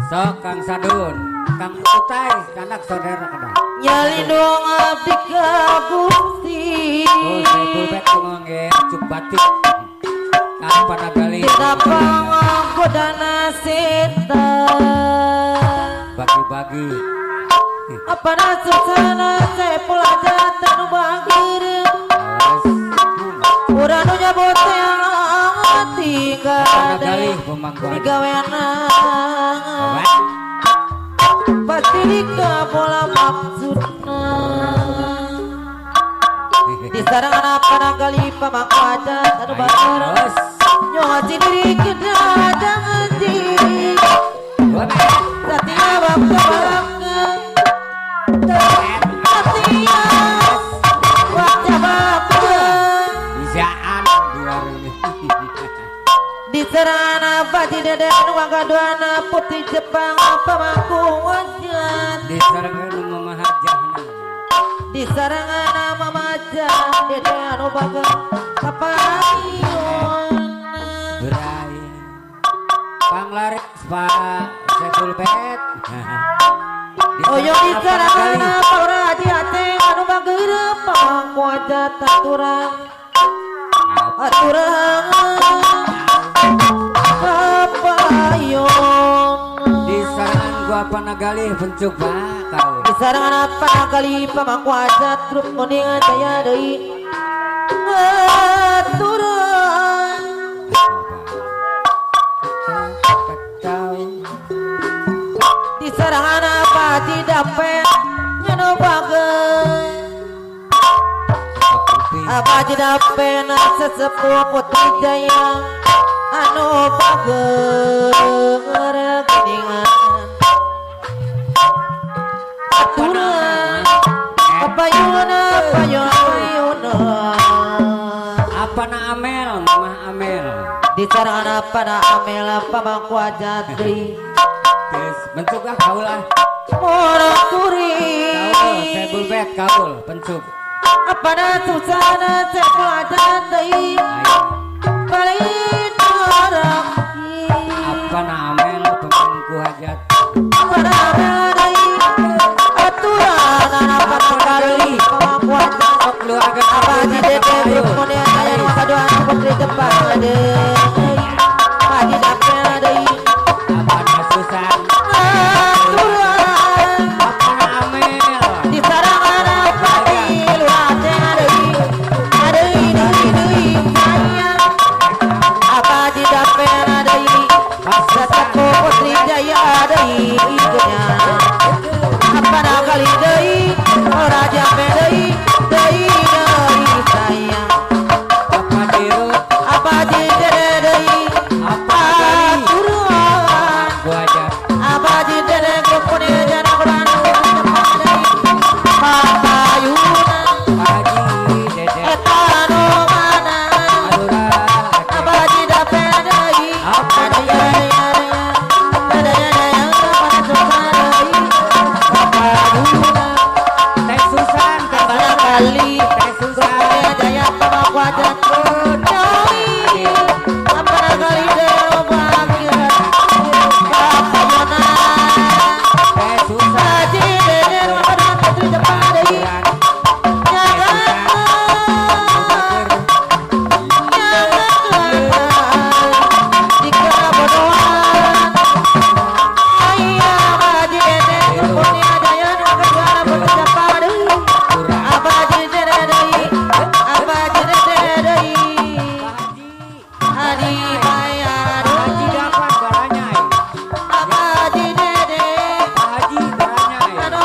Sok Kang Sadun, Kang Utai, anak saudara kada. Nyali dong abdi ka Gusti. Oh, saya pulpet ngomongge cuk batik. Kapan agali? Kenapa godana setan? Bagi-bagi. Apa susana saya pulaja tanu bagir. Urang nu nyebut yang tiga agali pemangkuan. tiga wena. Pasti dikabola maksudna. Di sarang anak kali pamangku aja tanu bagir. Nyoci diri kedada ngaji. Satia bangga bangga. Satia wajah bangga. Bisaan luar ini. Di serana baji dede nuang kaduana putih Jepang pamangku wajah. Di sarangan memahajahna. Di sarangan mamaja dede anu baga kapayun. Berai Panglaris Pak Sepulpet. Oyong di sarangan paura haji ate anu bageur pamangku wajah taturang. Aturang kapayun. Di sarangan gua panagalih pencoba kau. Di sarangan apa kali pamangku wajah truk kuning jaya deui. Aturang di sarangan apa tidak pen nyano bageun. Apa tidak pen sesepuh putri jaya anu bageun geningan. Aturan kapayun kapayun. Apa na Amel, Mama Amel. Di sarangan apa na amel pamangku wajah deui. Yes, mencuklah kaulah. Orang kuri Kaul, Sepulpet kaul, pencuk. apa na susana saya pelajaran deui. Ayo. Balik orang Apa na Amel pemangku hajat. apa na amel deui. Aturan apa kali pamangku wajah. Sok keluarga Apa kaul, di dede ayo. kemudian aya nu kadua putri Jepang deui. Haji dapel deui. Apa na Susan. Aturan Apa na Amel. di sarangan apa di luar deui. Deui deui sayang. Apa di dapel deui. Sasaku putri jaya deui ikunya. Apa na kali deui. Raja deui deui sayang. Apa dirut. Apa di dede deui. Apa gali. Aturan Gua hajat. apa di dede kupune jana kulan cepat deui. Papayuna Haji Dede. eta nu mana. Alura. Apa di dapel deui. Apa Daya daya daya daya pada susah deui. Papayuna Teh Susan. Teh pada kali Teh Susan. kupune jaya pamangku wajah deui. Apa kali deui bahagia. Papayuna Teh Susan. Haji dede nu kada putri Jepang deui. Haji dapat baranyai. Haji baranyai.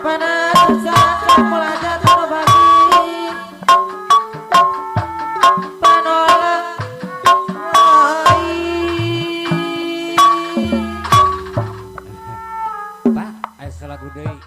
Panatusan kapulaja tanu bagi panolak Pak, ayo lagu deui.